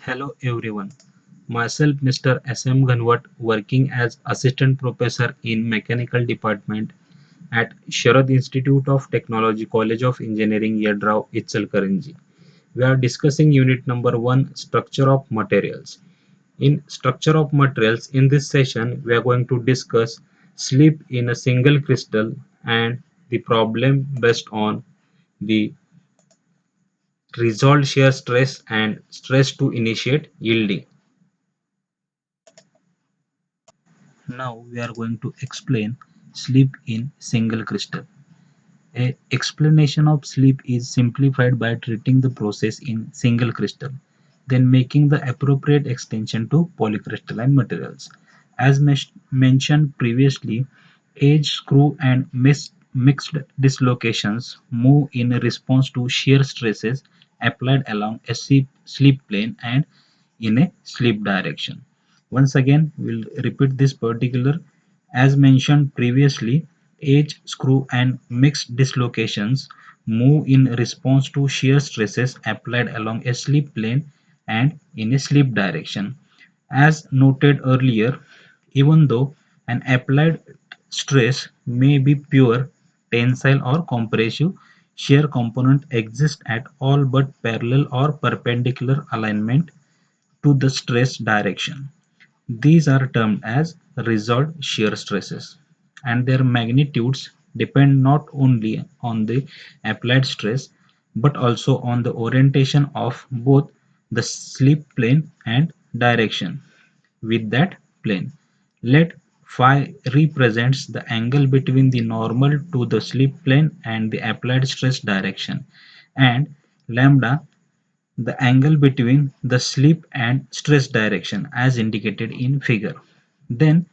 Hello everyone. Myself Mr. S.M. Ghanwat, working as Assistant Professor in Mechanical Department at Sharad Institute of Technology, College of Engineering, Yadrao, Ichalkaranji. We are discussing unit number 1, Structure of Materials. In Structure of Materials, in this session, we are going to discuss slip in a single crystal and the problem based on the resolved shear stress and stress to initiate yielding. Now we are going to explain sleep in single crystal. A explanation of sleep is simplified by treating the process in single crystal, then making the appropriate extension to polycrystalline materials. As mentioned previously, edge, screw, and mixed dislocations move in response to shear stresses applied along a slip plane and in a slip direction. Once again, we'll repeat this particular. As mentioned previously, edge, screw, and mixed dislocations move in response to shear stresses applied along a slip plane and in a slip direction. As noted earlier, even though an applied stress may be pure tensile or compressive, shear component exists at all but parallel or perpendicular alignment to the stress direction. These are termed as resolved shear stresses, and their magnitudes depend not only on the applied stress but also on the orientation of both the slip plane and direction with that plane. Let phi represents the angle between the normal to the slip plane and the applied stress direction, and lambda the angle between the slip and stress direction as indicated in figure. Then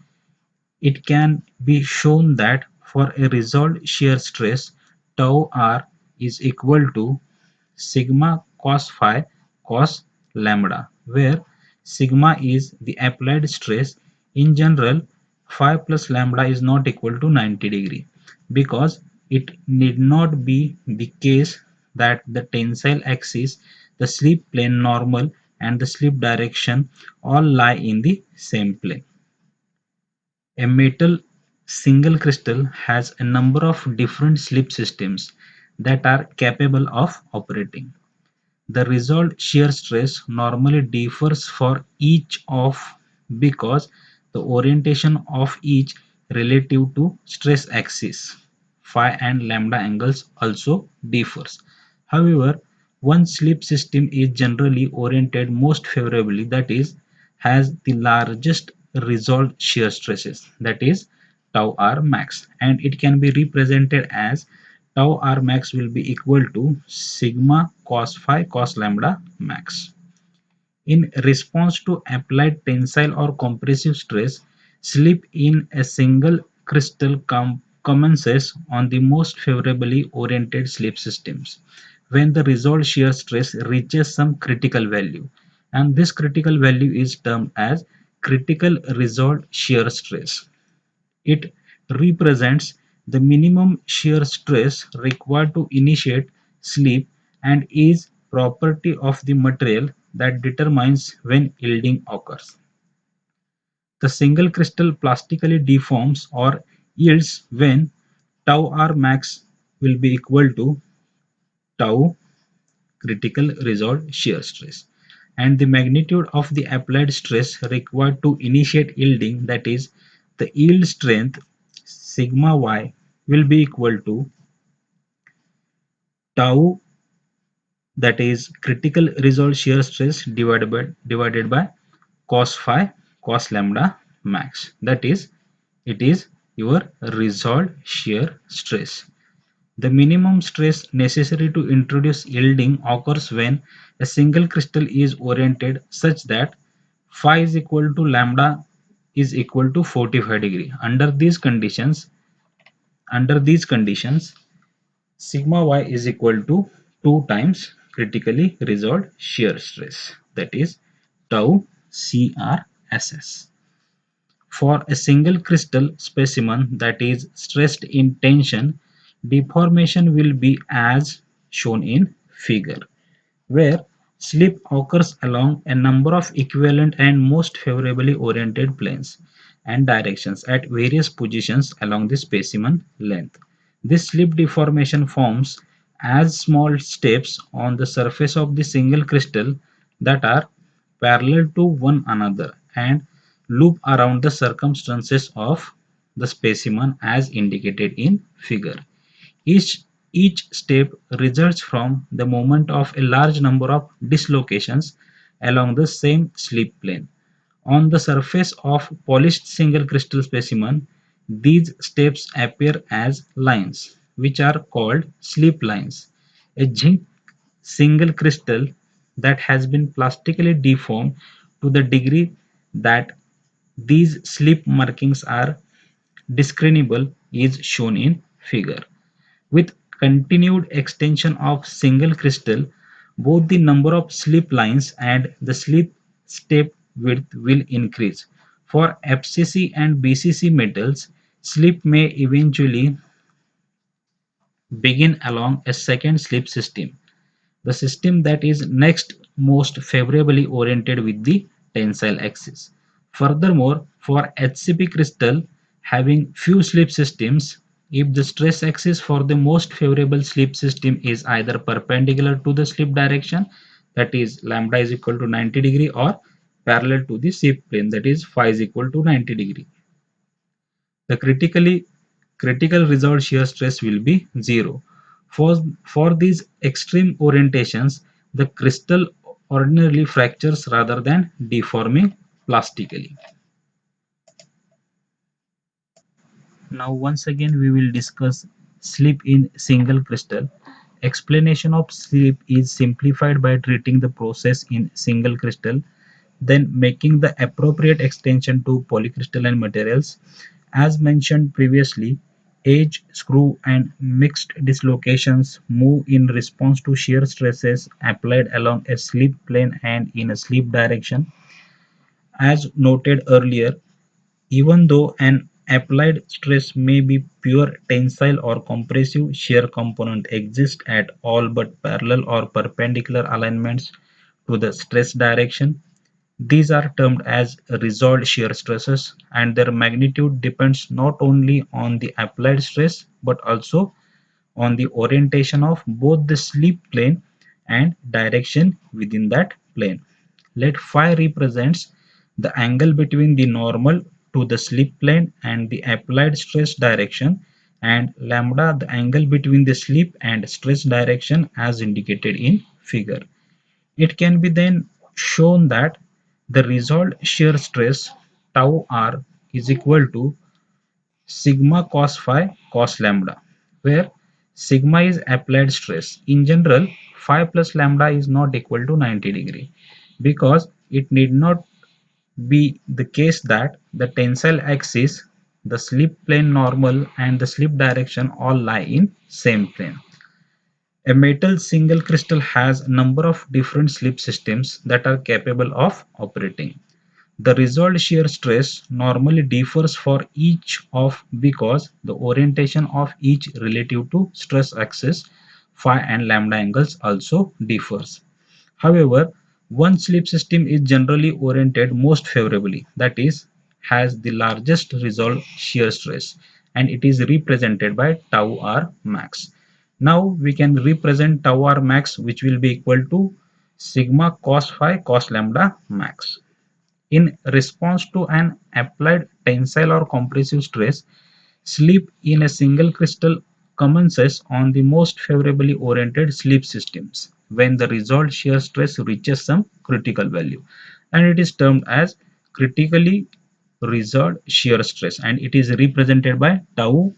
it can be shown that for a resolved shear stress, tau r is equal to sigma cos phi cos lambda, where sigma is the applied stress. In general, phi plus lambda is not equal to 90 degree, because it need not be the case that the tensile axis, the slip plane normal, and the slip direction all lie in the same plane. A metal single crystal has a number of different slip systems that are capable of operating. The resolved shear stress normally differs for each of, because the orientation of each relative to stress axis, phi and lambda angles also differs. However, one slip system is generally oriented most favorably, that is, has the largest resolved shear stresses, that is tau r max, and it can be represented as tau r max will be equal to sigma cos phi cos lambda max. In response to applied tensile or compressive stress, slip in a single crystal commences on the most favorably oriented slip systems when the resolved shear stress reaches some critical value, and this critical value is termed as critical resolved shear stress. It represents the minimum shear stress required to initiate slip and is property of the material that determines when yielding occurs. The single crystal plastically deforms or yields when tau r max will be equal to tau critical resolved shear stress, and the magnitude of the applied stress required to initiate yielding, that is the yield strength sigma y, will be equal to tau, that is critical resolved shear stress divided by cos phi cos lambda max, that is it is your resolved shear stress. The minimum stress necessary to introduce yielding occurs when a single crystal is oriented such that phi is equal to lambda is equal to 45 degree. Under these conditions, sigma y is equal to 2 times critically resolved shear stress, that is tau CRSS. For a single crystal specimen that is stressed in tension, deformation will be as shown in figure, where Slip occurs along a number of equivalent and most favorably oriented planes and directions at various positions along the specimen length. This slip deformation forms as small steps on the surface of the single crystal that are parallel to one another and loop around the circumstances of the specimen as indicated in figure. Each, each step results from the movement of a large number of dislocations along the same slip plane. On the surface of polished single crystal specimen, these steps appear as lines, which are called slip lines. A zinc single crystal that has been plastically deformed to the degree that these slip markings are discernible is shown in figure. With continued extension of single crystal, both the number of slip lines and the slip step width will increase. For FCC and BCC metals, slip may eventually begin along a second slip system, the system that is next most favorably oriented with the tensile axis. Furthermore, for HCP crystal having few slip systems, if the stress axis for the most favorable slip system is either perpendicular to the slip direction, that is lambda is equal to 90 degree, or parallel to the slip plane, that is phi is equal to 90 degree, the critical resolved shear stress will be zero. For these extreme orientations, the crystal ordinarily fractures rather than deforming plastically. Now once again we will discuss slip in single crystal. Explanation of slip is simplified by treating the process in single crystal, then making the appropriate extension to polycrystalline materials. As mentioned previously, edge, screw and mixed dislocations move in response to shear stresses applied along a slip plane and in a slip direction. As noted earlier, even though an applied stress may be pure tensile or compressive, shear component exists at all but parallel or perpendicular alignments to the stress direction. These are termed as resolved shear stresses, and their magnitude depends not only on the applied stress but also on the orientation of both the slip plane and direction within that plane. Let phi represents the angle between the normal to the slip plane and the applied stress direction, and lambda the angle between the slip and stress direction as indicated in figure. It can be then shown that the resolved shear stress tau r is equal to sigma cos phi cos lambda, where sigma is applied stress. In general, phi plus lambda is not equal to 90 degree, because it need not be the case that the tensile axis, the slip plane normal and the slip direction all lie in same plane. A metal single crystal has a number of different slip systems that are capable of operating. The resolved shear stress normally differs for each of because the orientation of each relative to stress axis, phi and lambda angles also differs. However, one slip system is generally oriented most favorably, that is, has the largest resolved shear stress, and it is represented by tau r max. Now we can represent tau r max, which will be equal to sigma cos phi cos lambda max. In response to an applied tensile or compressive stress, slip in a single crystal commences on the most favorably oriented slip systems when the resolved shear stress reaches some critical value, and it is termed as critically resolved shear stress, and it is represented by tau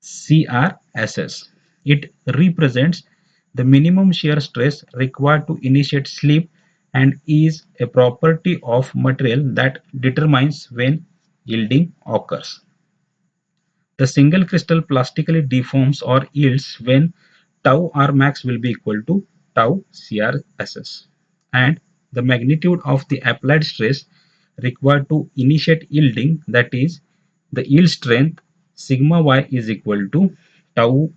CRSS. It represents the minimum shear stress required to initiate slip and is a property of material that determines when yielding occurs. The single crystal plastically deforms or yields when tau R max will be equal to tau CRSS, and the magnitude of the applied stress required to initiate yielding, that is, the yield strength sigma y is equal to tau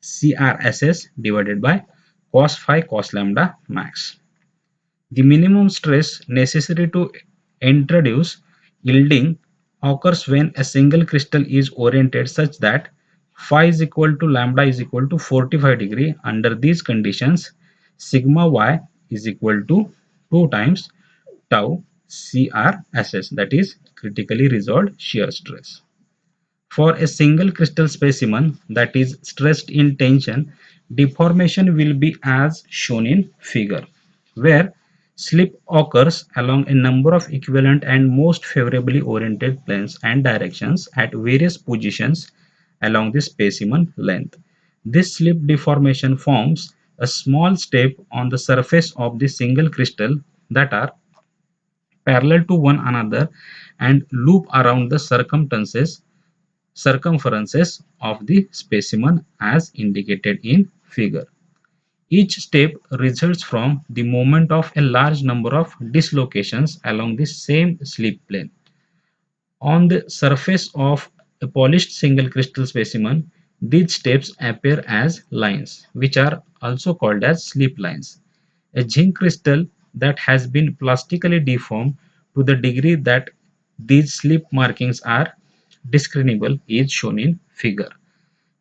CRSS divided by cos phi cos lambda max. The minimum stress necessary to introduce yielding occurs when a single crystal is oriented such that phi is equal to lambda is equal to 45 degree. Under these conditions, sigma y is equal to 2 times tau CRSS, that is critically resolved shear stress. For a single crystal specimen that is stressed in tension, deformation will be as shown in figure, where slip occurs along a number of equivalent and most favorably oriented planes and directions at various positions along the specimen length. This slip deformation forms a small step on the surface of the single crystal that are parallel to one another and loop around the circumferences of the specimen as indicated in figure. Each step results from the moment of a large number of dislocations along the same slip plane. On the surface of a polished single crystal specimen, these steps appear as lines, which are also called as slip lines. A zinc crystal that has been plastically deformed to the degree that these slip markings are discernible is shown in figure.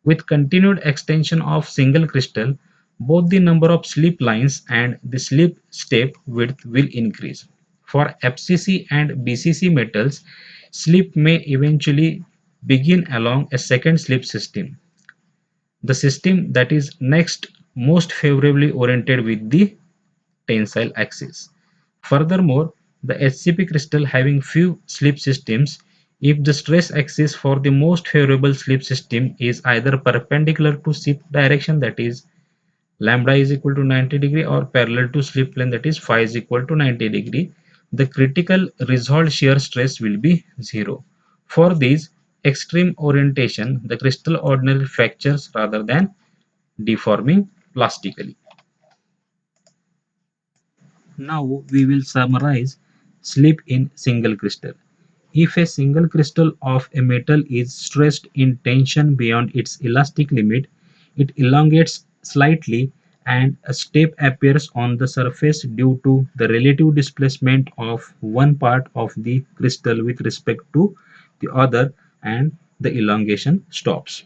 With continued extension of single crystal, both the number of slip lines and the slip step width will increase. For FCC and BCC metals, slip may eventually begin along a second slip system, the system that is next most favorably oriented with the tensile axis. Furthermore, the HCP crystal having few slip systems, if the stress axis for the most favorable slip system is either perpendicular to slip direction, that is lambda is equal to 90 degree, or parallel to slip plane, that is phi is equal to 90 degree, the critical resolved shear stress will be 0. For these extreme orientation, the crystal ordinarily fractures rather than deforming plastically. Now we will summarize slip in single crystal. If a single crystal of a metal is stressed in tension beyond its elastic limit, it elongates slightly and a step appears on the surface due to the relative displacement of one part of the crystal with respect to the other, and the elongation stops.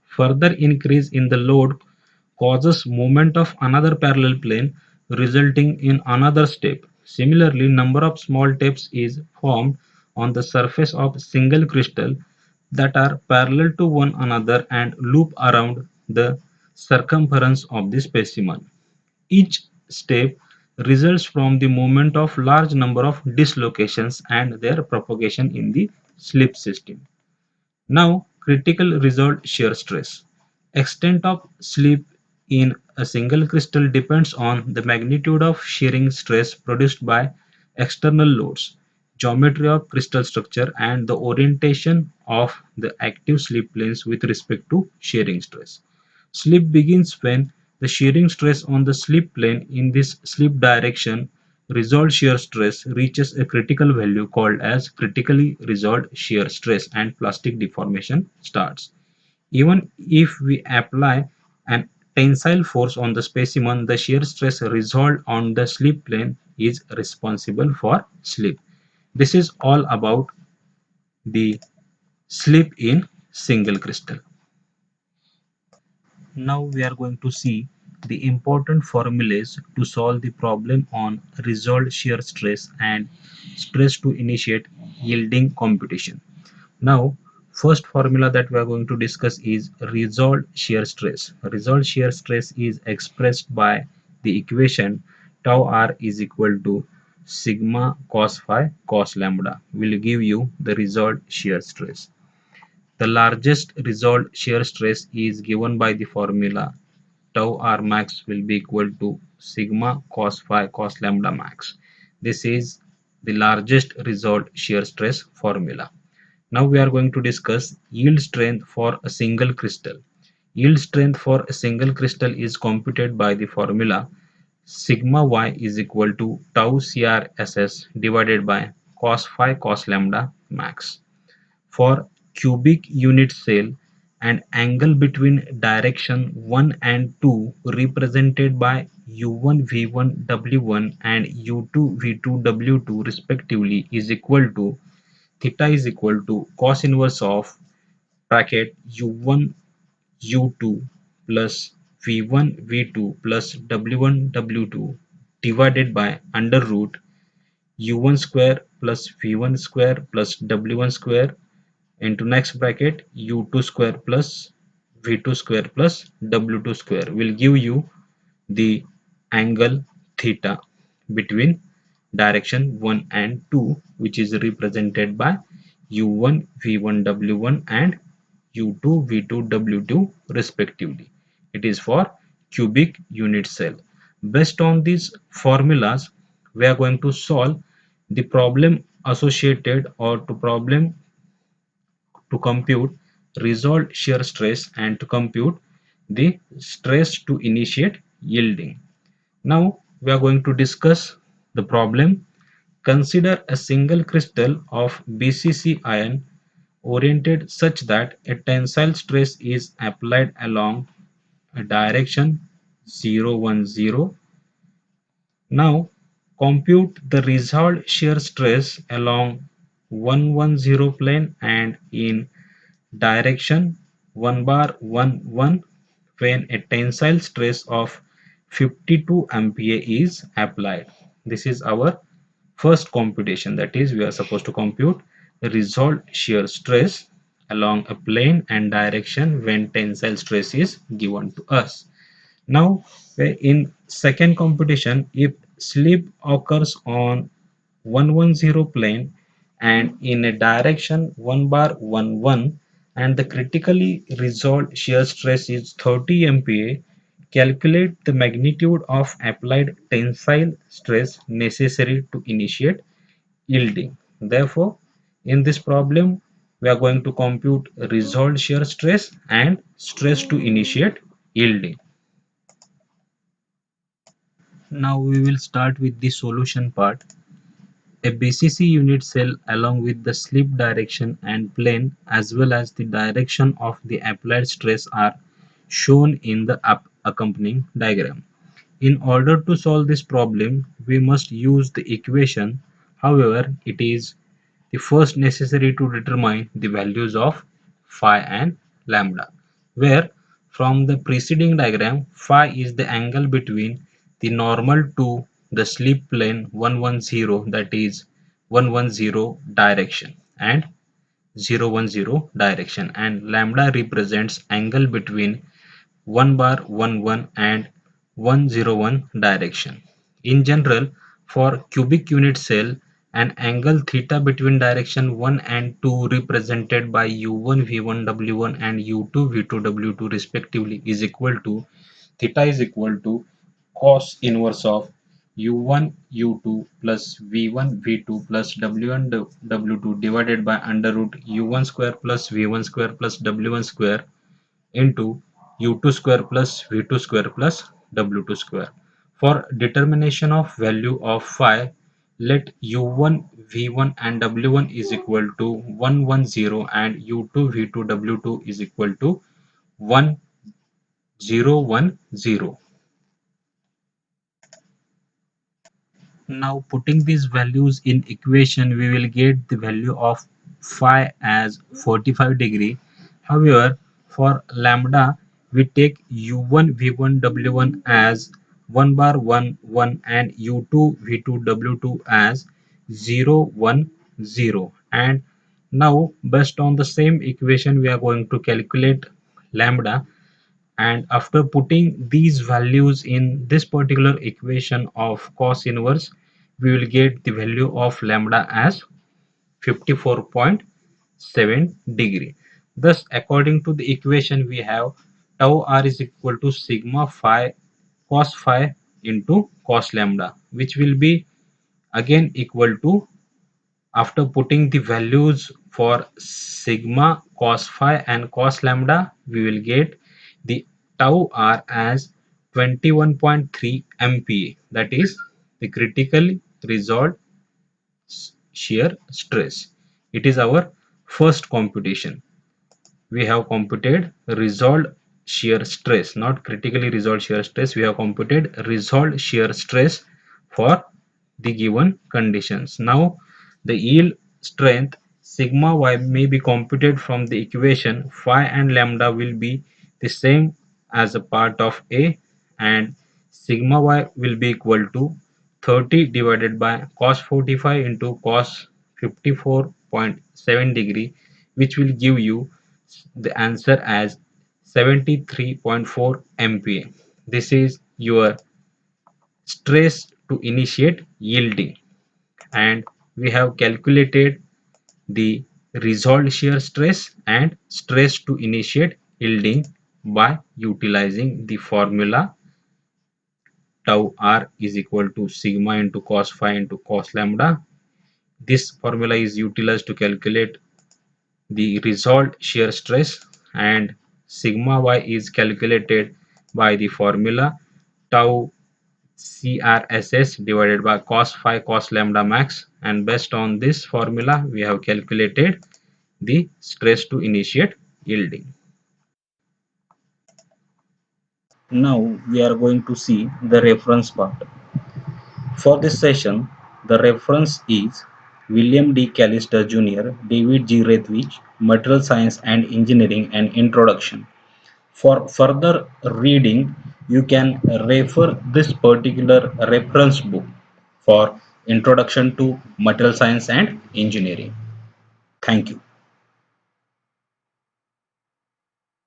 Further increase in the load causes movement of another parallel plane, resulting in another step. Similarly, number of small steps is formed on the surface of single crystal that are parallel to one another and loop around the circumference of the specimen. Each step results from the movement of large number of dislocations and their propagation in the slip system. Now, critical resolved shear stress. Extent of slip in a single crystal depends on the magnitude of shearing stress produced by external loads, geometry of crystal structure, and the orientation of the active slip planes with respect to shearing stress. Slip begins when the shearing stress on the slip plane in this slip direction resolved shear stress reaches a critical value called as critically resolved shear stress, and plastic deformation starts. Even if we apply an tensile force on the specimen, the shear stress resolved on the slip plane is responsible for slip. This is all about the slip in single crystal. Now we are going to see the important formulas to solve the problem on resolved shear stress and stress to initiate yielding computation. Now, first formula that we are going to discuss is resolved shear stress. Resolved shear stress is expressed by the equation tau r is equal to sigma cos phi cos lambda will give you the resolved shear stress. The largest resolved shear stress is given by the formula tau r max will be equal to sigma cos phi cos lambda max. This is the largest resolved shear stress formula. Now we are going to discuss yield strength for a single crystal. Yield strength for a single crystal is computed by the formula sigma y is equal to tau CRSS divided by cos phi cos lambda max. For cubic unit cell, an angle between direction 1 and 2 represented by U1 V1 W1 and U2 V2 W2 respectively is equal to theta is equal to cos inverse of bracket U1 U2 plus V1 V2 plus W1 W2 divided by under root U1 square plus V1 square plus W1 square into next bracket U2 square plus V2 square plus W2 square will give you the angle theta between direction 1 and 2, which is represented by U1 V1 W1 and U2 V2 W2 respectively. It is for cubic unit cell. Based on these formulas, we are going to solve the problem associated or to problem to compute resolved shear stress and to compute the stress to initiate yielding. Now we are going to discuss the problem. Consider a single crystal of BCC iron oriented such that a tensile stress is applied along a direction 0, 1, 0. Now compute the resolved shear stress along 1, 1, 0 plane and in direction 1 bar 1 1 when a tensile stress of 52 MPa is applied. This is our first computation, that is we are supposed to compute the resolved shear stress along a plane and direction when tensile stress is given to us. Now in second computation, if slip occurs on 110 plane and in a direction 1 bar 1 1 and the critically resolved shear stress is 30 MPa, calculate the magnitude of applied tensile stress necessary to initiate yielding. Therefore, in this problem, we are going to compute resolved shear stress and stress to initiate yielding. Now we will start with the solution part. A BCC unit cell along with the slip direction and plane as well as the direction of the applied stress are shown in the accompanying diagram. In order to solve this problem, we must use the equation. However, it is the first necessary to determine the values of phi and lambda, where from the preceding diagram, phi is the angle between the normal to the slip plane 110, that is 110 direction, and 010 direction, and lambda represents angle between 1 bar 11 and 101 direction. In general, for cubic unit cell, an angle theta between direction 1 and 2 represented by u1 v1 w1 and u2 v2 w2 respectively is equal to theta is equal to cos inverse of u1 u2 plus v1 v2 plus w1 w2 divided by under root u1 square plus v1 square plus w1 square into u2 square plus v2 square plus w2 square. For determination of value of phi, let u1 v1 and w1 is equal to 110 and u2 v2 w2 is equal to 1010. Now putting these values in equation, we will get the value of phi as 45 degree. However, for lambda, we take u1 v1 w1 as 1 bar 1 1 and u2 v2 w2 as 0 1 0. And now based on the same equation, we are going to calculate lambda, and after putting these values in this particular equation of cos inverse, we will get the value of lambda as 54.7 degree. Thus according to the equation, we have tau r is equal to sigma phi cos phi into cos lambda, which will be again equal to, after putting the values for sigma, cos phi and cos lambda, we will get the tau r as 21.3 MPa, that is the critically resolved shear stress. It is our first computation. We have computed resolved shear stress, not critically resolved shear stress. We have computed resolved shear stress for the given conditions. Now, the yield strength sigma y may be computed from the equation phi and lambda will be the same as a part of A, and sigma y will be equal to 30 divided by cos 45 into cos 54.7 degree, which will give you the answer as 73.4 MPa. This is your stress to initiate yielding, and we have calculated the resolved shear stress and stress to initiate yielding by utilizing the formula tau r is equal to sigma into cos phi into cos lambda. This formula is utilized to calculate the resolved shear stress, and sigma y is calculated by the formula tau CRSS divided by cos phi cos lambda max, and based on this formula we have calculated the stress to initiate yielding. Now we are going to see the reference part. For this session, the reference is William D. Callister Jr., David G. Rathwich, Material Science and Engineering, an Introduction. For further reading, you can refer this particular reference book for Introduction to Material Science and Engineering. Thank you.